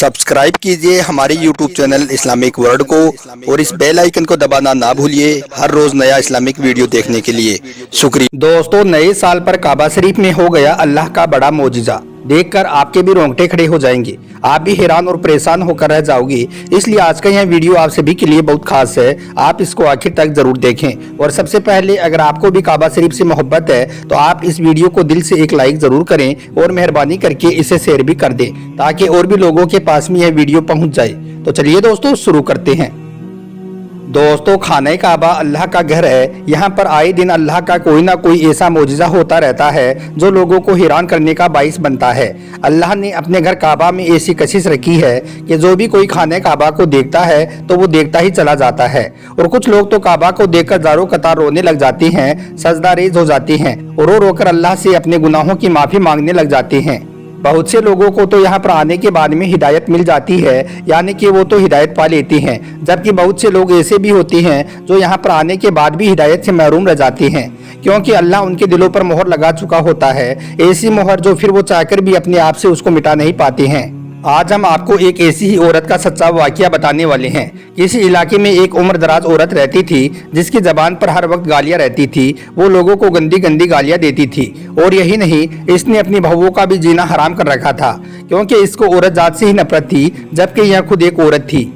Subscribe कीजिए हमारे YouTube channel Islamic world को और इस बेल आइकन को दबाना ना भूलिए हर रोज नया इस्लामिक वीडियो देखने के लिए। शुक्रिया। दोस्तों, नए साल पर काबा शरीफ में हो गया अल्लाह का बड़ा मोजिजा। देखकर आपके भी रोंगटे खड़े हो जाएंगे, आप भी हैरान और परेशान होकर रह जाओगे। इसलिए आज का यह वीडियो आप सभी के लिए बहुत खास है, आप इसको आखिर तक जरूर देखें। और सबसे पहले, अगर आपको भी काबा शरीफ से मोहब्बत है तो आप इस वीडियो को दिल से एक लाइक जरूर करें और मेहरबानी करके इसे शेयर भी कर दें ताकि और भी लोगों के पास में यह वीडियो पहुंच जाए। तो चलिए दोस्तों, शुरू करते हैं। दोस्तों, खाने काबा अल्लाह का घर है। यहाँ पर आए दिन अल्लाह का कोई ना कोई ऐसा मोजिज़ा होता रहता है जो लोगों को हैरान करने का बाइस बनता है। अल्लाह ने अपने घर काबा में ऐसी कशिश रखी है कि जो भी कोई खाने काबा को देखता है तो वो देखता ही चला जाता है। और कुछ लोग तो काबा को देखकर जारो कतार रोने लग जाते हैं, सजदा रेज हो जाते हैं और रो रोकर अल्लाह से अपने गुनाहों की माफी मांगने लग जाते हैं। बहुत से लोगों को तो यहाँ पर आने के बाद में हिदायत मिल जाती है, यानी कि वो तो हिदायत पा लेते हैं, जबकि बहुत से लोग ऐसे भी होते हैं जो यहाँ पर आने के बाद भी हिदायत से महरूम रह जाते हैं, क्योंकि अल्लाह उनके दिलों पर मोहर लगा चुका होता है, ऐसी मोहर जो फिर वो चाहकर भी अपने आप से उसको मिटा नहीं पाते हैं। आज हम आपको एक ऐसी ही औरत का सच्चा वाकया बताने वाले हैं। किसी इलाके में एक उम्र दराज औरत रहती थी जिसकी जबान पर हर वक्त गालियां रहती थी। वो लोगों को गंदी गंदी गालियां देती थी और यही नहीं, इसने अपनी बहुओं का भी जीना हराम कर रखा था, क्योंकि इसको औरत जात से ही नफरत थी, जबकि यह खुद एक औरत थी।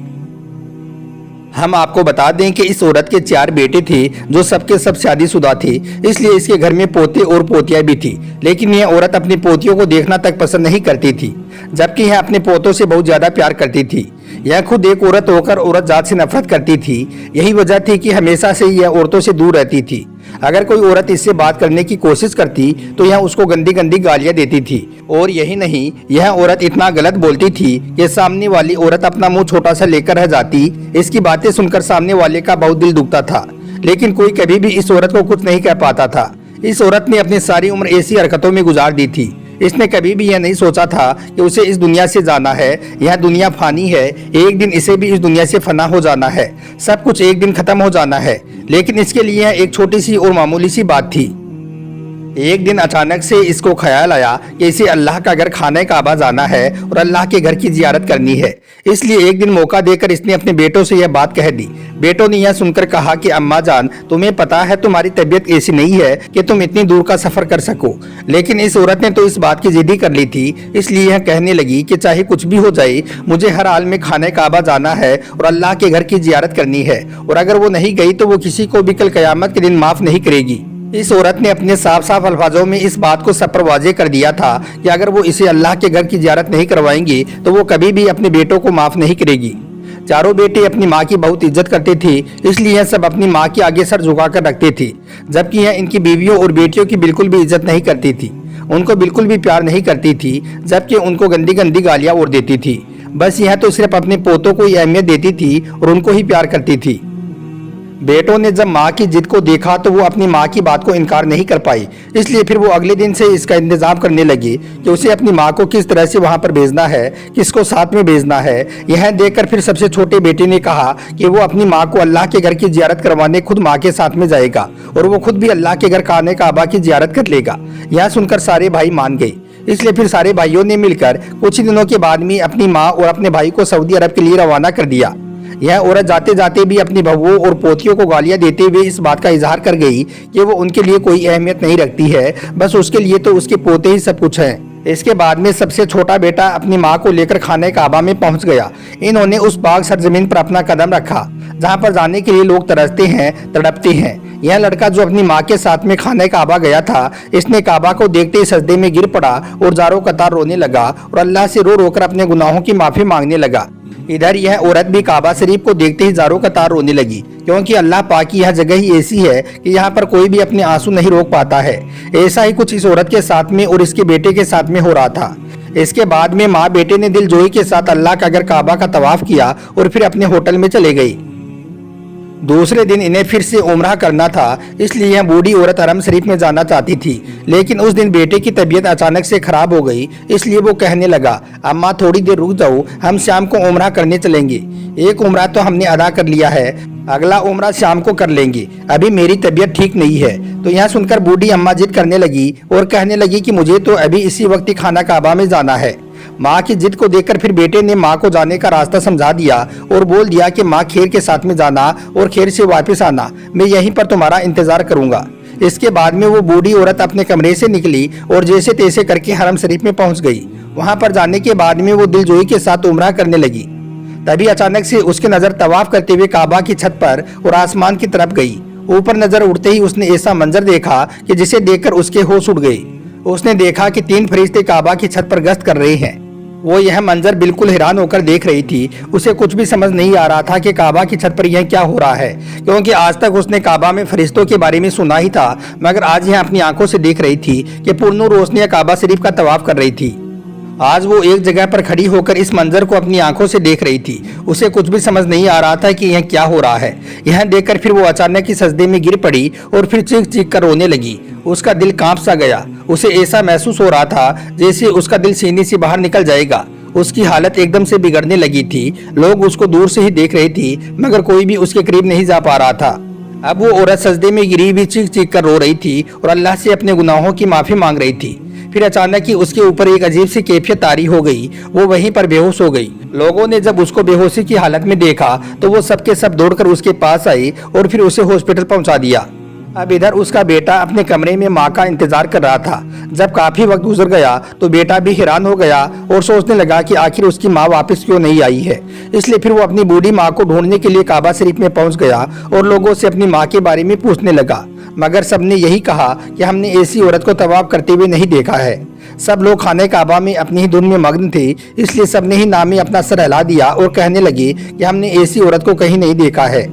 हम आपको बता दें कि इस औरत के 4 बेटे थे जो सबके सब शादीशुदा थे, इसलिए इसके घर में पोते और पोतियां भी थी। लेकिन यह औरत अपनी पोतियों को देखना तक पसंद नहीं करती थी, जबकि यह अपने पोतों से बहुत ज्यादा प्यार करती थी। यह खुद एक औरत होकर औरत जात से नफरत करती थी। यही वजह थी कि हमेशा से यह औरतों से दूर रहती थी। अगर कोई औरत इससे बात करने की कोशिश करती तो यह उसको गंदी गंदी गालियां देती थी। और यही नहीं, यह औरत इतना गलत बोलती थी कि सामने वाली औरत अपना मुंह छोटा सा लेकर रह जाती। इसकी बातें सुनकर सामने वाले का बहुत दिल दुखता था, लेकिन कोई कभी भी इस औरत को कुछ नहीं कह पाता था। इस औरत ने अपनी सारी उम्र ऐसी हरकतों में गुजार दी थी। इसने कभी भी यह नहीं सोचा था कि उसे इस दुनिया से जाना है। यह दुनिया फानी है, एक दिन इसे भी इस दुनिया से फना हो जाना है, सब कुछ एक दिन खत्म हो जाना है। लेकिन इसके लिए यह एक छोटी सी और मामूली सी बात थी। एक दिन अचानक से इसको ख्याल आया कि इसे अल्लाह का घर खाने काबा जाना है और अल्लाह के घर की जियारत करनी है। इसलिए एक दिन मौका देकर इसने अपने बेटों से यह बात कह दी। बेटों ने यह सुनकर कहा कि अम्मा जान, तुम्हें पता है तुम्हारी तबीयत ऐसी नहीं है कि तुम इतनी दूर का सफर कर सको। लेकिन इस औरत ने तो इस बात की जिद्दी कर ली थी, इसलिए यह कहने लगी कि चाहे कुछ भी हो जाए, मुझे हर हाल में खाने काबा जाना है और अल्लाह के घर की जियारत करनी है, और अगर वो नहीं गई तो वो किसी को भी कल कयामत के दिन माफ नहीं करेगी। इस औरत ने अपने साफ साफ अल्फाजों में इस बात को सब पर वाज़ेह कर दिया था कि अगर वो इसे अल्लाह के घर की जियारत नहीं करवाएंगी तो वो कभी भी अपने बेटों को माफ नहीं करेगी। चारों बेटे अपनी माँ की बहुत इज्जत करते थे, इसलिए यह सब अपनी माँ के आगे सर झुकाकर रखते थे, जबकि यह इनकी बीवियों और बेटियों की बिल्कुल भी इज्जत नहीं करती थी, उनको बिल्कुल भी प्यार नहीं करती थी, जबकि उनको गंदी गंदी गालियाँ और देती थी। बस यह तो सिर्फ अपने पोतों को ही अहमियत देती थी और उनको ही प्यार करती थी। बेटों ने जब माँ की जिद को देखा तो वो अपनी माँ की बात को इनकार नहीं कर पाई, इसलिए फिर वो अगले दिन से इसका इंतजाम करने लगे कि उसे अपनी माँ को किस तरह से वहाँ पर भेजना है, किसको साथ में भेजना है। यह देखकर फिर सबसे छोटे बेटे ने कहा कि वो अपनी माँ को अल्लाह के घर की जियारत करवाने खुद माँ के साथ में जाएगा और वो खुद भी अल्लाह के घर खाने काबा की जियारत कर लेगा। यह सुनकर सारे भाई मान गए, इसलिए फिर सारे भाइयों ने मिलकर कुछ दिनों के बाद में अपनी माँ और अपने भाई को सऊदी अरब के लिए रवाना कर दिया। यह औरत जाते जाते भी अपनी बहुओं और पोतियों को गालियां देते हुए इस बात का इजहार कर गई कि वो उनके लिए कोई अहमियत नहीं रखती है, बस उसके लिए तो उसके पोते ही सब कुछ हैं। इसके बाद में सबसे छोटा बेटा अपनी माँ को लेकर खाने काबा में पहुंच गया। इन्होंने उस पाक सरजमीन पर अपना कदम रखा जहाँ पर जाने के लिए लोग तरसते हैं, तड़पते हैं। यह लड़का जो अपनी माँ के साथ में खाने काबा गया था, इसने काबा को देखते ही सजदे में गिर पड़ा और जारो कतार रोने लगा और अल्लाह से रो रोकर अपने गुनाहों की माफी मांगने लगा। इधर यह औरत भी काबा शरीफ को देखते ही जारो कतार रोने लगी, क्योंकि अल्लाह पाक की यह जगह ही ऐसी है कि यहाँ पर कोई भी अपने आंसू नहीं रोक पाता है। ऐसा ही कुछ इस औरत के साथ में और इसके बेटे के साथ में हो रहा था। इसके बाद में माँ बेटे ने दिलजोई के साथ अल्लाह का घर काबा का तवाफ किया और फिर अपने होटल में चले गई। दूसरे दिन इन्हें फिर से उम्रा करना था, इसलिए यह बूढ़ी औरत हरम शरीफ में जाना चाहती थी। लेकिन उस दिन बेटे की तबीयत अचानक से खराब हो गई, इसलिए वो कहने लगा, अम्मा थोड़ी देर रुक जाओ, हम शाम को उम्रा करने चलेंगे। एक उम्रा तो हमने अदा कर लिया है, अगला उम्रा शाम को कर लेंगे, अभी मेरी तबीयत ठीक नहीं है। तो यह सुनकर बूढ़ी अम्मा जिद करने लगी और कहने लगी कि मुझे तो अभी इसी वक्त ही खाना काबा में जाना है। माँ की जिद को देखकर फिर बेटे ने माँ को जाने का रास्ता समझा दिया और बोल दिया कि माँ खैर के साथ में जाना और खैर से वापस आना, मैं यहीं पर तुम्हारा इंतजार करूंगा। इसके बाद में वो बूढ़ी औरत अपने कमरे से निकली और जैसे तैसे करके हरम शरीफ में पहुंच गई। वहां पर जाने के बाद में वो दिलजोई के साथ उम्रा करने लगी। तभी अचानक से उसकी नजर तवाफ करते हुए काबा की छत पर और आसमान की तरफ गई। ऊपर नजर उड़ते ही उसने ऐसा मंजर देखा कि जिसे देखकर उसके होश उड़ गए। उसने देखा कि 3 फरिश्ते काबा की छत पर गश्त कर रहे हैं। वो यह मंजर बिल्कुल हैरान होकर देख रही थी। उसे कुछ भी समझ नहीं आ रहा था कि काबा की छत पर यह क्या हो रहा है, क्योंकि आज तक उसने काबा में फरिश्तों के बारे में सुना ही था, मगर आज यह अपनी आंखों से देख रही थी कि पुरनूर रोशनियां काबा शरीफ का तवाफ कर रही थी। आज वो एक जगह पर खड़ी होकर इस मंजर को अपनी आंखों से देख रही थी। उसे कुछ भी समझ नहीं आ रहा था कि यह क्या हो रहा है। यह देखकर फिर वो अचानक ही सजदे में गिर पड़ी और फिर चीख चीख कर रोने लगी। उसका दिल कांप सा गया। उसे ऐसा महसूस हो रहा था जैसे उसका दिल सीने से बाहर निकल जाएगा। उसकी हालत एकदम से बिगड़ने लगी थी। लोग उसको दूर से ही देख रहे थे, मगर कोई भी उसके करीब नहीं जा पा रहा था। अब वो औरत सजदे में गिरी हुई चीख चीख कर रो रही थी और अल्लाह से अपने गुनाहों की माफी मांग रही थी। फिर अचानक ही उसके ऊपर एक अजीब सी कैफियत तारी हो गई। वो वहीं पर बेहोश हो गई। लोगों ने जब उसको बेहोशी की हालत में देखा तो वो सबके सब दौड़कर उसके पास आई और फिर उसे हॉस्पिटल पहुंचा दिया। अब इधर उसका बेटा अपने कमरे में माँ का इंतजार कर रहा था। जब काफी वक्त गुजर गया तो बेटा भी हैरान हो गया और सोचने लगा कि आखिर उसकी माँ वापस क्यों नहीं आई है। इसलिए फिर वो अपनी बूढ़ी माँ को ढूंढने के लिए काबा शरीफ में पहुंच गया और लोगों से अपनी माँ के बारे में पूछने लगा, मगर सबने यही कहा कि हमने ऐसी औरत को तवाफ करते हुए नहीं देखा है। सब लोग खाने काबा में अपनी ही धुन में मग्न थे, इसलिए सबने ही नामे अपना सर हिला दिया और कहने लगे कि हमने ऐसी औरत को कहीं नहीं देखा है।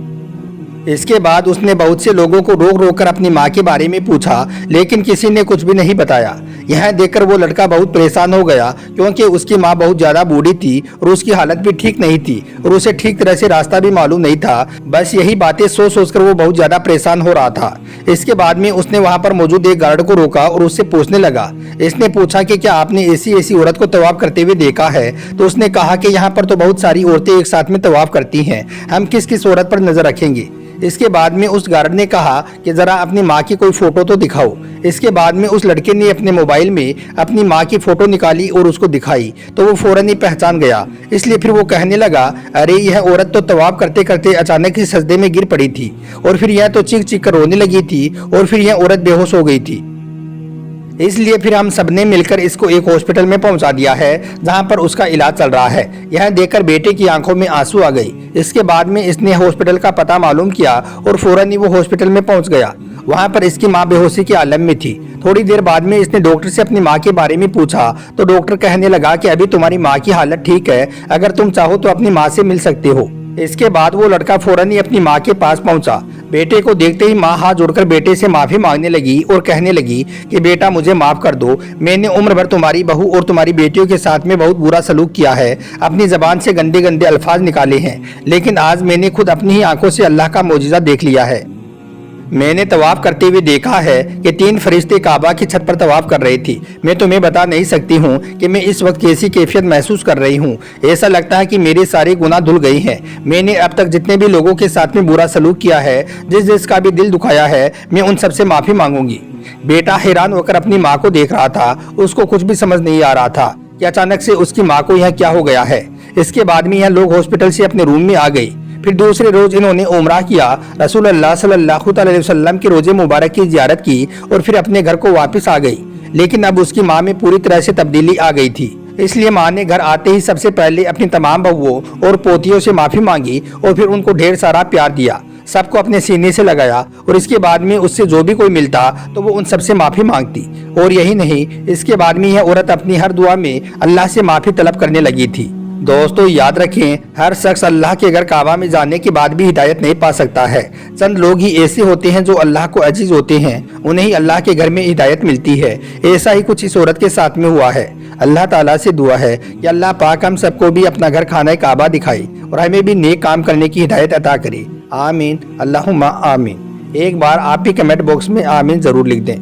इसके बाद उसने बहुत से लोगों को रोक रोक कर अपनी माँ के बारे में पूछा, लेकिन किसी ने कुछ भी नहीं बताया। यह देखकर वो लड़का बहुत परेशान हो गया, क्योंकि उसकी माँ बहुत ज्यादा बूढ़ी थी और उसकी हालत भी ठीक नहीं थी और उसे ठीक तरह से रास्ता भी मालूम नहीं था। बस यही बातें सोच सोच कर वो बहुत ज्यादा परेशान हो रहा था। इसके बाद में उसने वहाँ पर मौजूद एक गार्ड को रोका और उससे पूछने लगा। इसने पूछा कि क्या आपने ऐसी औरत को तवाफ करते हुए देखा है? तो उसने कहा कि यहाँ पर तो बहुत सारी औरतें एक साथ में तवाफ करती हैं, हम किस किस औरत पर नजर रखेंगे। इसके बाद में उस गार्ड ने कहा कि जरा अपनी माँ की कोई फोटो तो दिखाओ। इसके बाद में उस लड़के ने अपने मोबाइल में अपनी माँ की फोटो निकाली और उसको दिखाई तो वो फौरन ही पहचान गया। इसलिए फिर वो कहने लगा, अरे यह औरत तो तवाफ करते करते अचानक ही सजदे में गिर पड़ी थी और फिर यह तो चीख चीख कर रोने लगी थी और फिर यह औरत बेहोश हो गई थी। इसलिए फिर हम सबने मिलकर इसको एक हॉस्पिटल में पहुंचा दिया है, जहां पर उसका इलाज चल रहा है। यह देखकर बेटे की आंखों में आंसू आ गई। इसके बाद में इसने हॉस्पिटल का पता मालूम किया और फौरन ही वो हॉस्पिटल में पहुंच गया। वहां पर इसकी माँ बेहोशी के आलम में थी। थोड़ी देर बाद में इसने डॉक्टर से अपनी माँ के बारे में पूछा तो डॉक्टर कहने लगा कि अभी तुम्हारी माँ की हालत ठीक है, अगर तुम चाहो तो अपनी माँ से मिल सकते हो। इसके बाद वो लड़का फौरन ही अपनी माँ के पास पहुंचा। बेटे को देखते ही माँ हाथ जोड़कर बेटे से माफी मांगने लगी और कहने लगी कि बेटा मुझे माफ कर दो, मैंने उम्र भर तुम्हारी बहू और तुम्हारी बेटियों के साथ में बहुत बुरा सलूक किया है, अपनी जबान से गंदे गंदे अल्फाज निकाले हैं, लेकिन आज मैंने खुद अपनी ही आंखों से अल्लाह का मौजिज़ा देख लिया है। मैंने तवाफ करते हुए देखा है कि 3 फरिश्ते काबा की छत पर तवाफ कर रहे थे। मैं तुम्हें बता नहीं सकती हूँ कि मैं इस वक्त कैसी कैफियत महसूस कर रही हूँ। ऐसा लगता है कि मेरे सारे गुनाह धुल गए हैं। मैंने अब तक जितने भी लोगों के साथ में बुरा सलूक किया है, जिस जिसका भी दिल दुखाया है, मैं उन सबसे माफी मांगूंगी। बेटा हैरान होकर अपनी माँ को देख रहा था। उसको कुछ भी समझ नहीं आ रहा था कि अचानक से उसकी माँ को यह क्या हो गया है। इसके बाद में यह लोग हॉस्पिटल से अपने रूम में आ गए। फिर दूसरे रोज इन्होंने उम्रा किया, रसूलुल्लाह सल्लल्लाहु अलैहि वसल्लम के रोजे मुबारक की जियारत की और फिर अपने घर को वापस आ गई। लेकिन अब उसकी माँ में पूरी तरह से तब्दीली आ गई थी। इसलिए माँ ने घर आते ही सबसे पहले अपनी तमाम बहुओं और पोतियों से माफी मांगी और फिर उनको ढेर सारा प्यार दिया, सबको अपने सीने से लगाया और इसके बाद में उससे जो भी कोई मिलता तो वो उन सबसे माफी मांगती। और यही नहीं, इसके बाद में यह औरत अपनी हर दुआ में अल्लाह से माफी तलब करने लगी थी। दोस्तों याद रखें, हर शख्स अल्लाह के घर काबा में जाने के बाद भी हिदायत नहीं पा सकता है। चंद लोग ही ऐसे होते हैं जो अल्लाह को अजीज होते हैं, उन्हें ही अल्लाह के घर में हिदायत मिलती है। ऐसा ही कुछ इस औरत के साथ में हुआ है। अल्लाह ताला से दुआ है कि अल्लाह पाक हम सबको भी अपना घर खाना काबा दिखाए और हमें भी नेक काम करने की हिदायत अता करे। आमीन, अल्लाहुम्मा आमीन। एक बार आप भी कमेंट बॉक्स में आमीन जरूर लिख दें।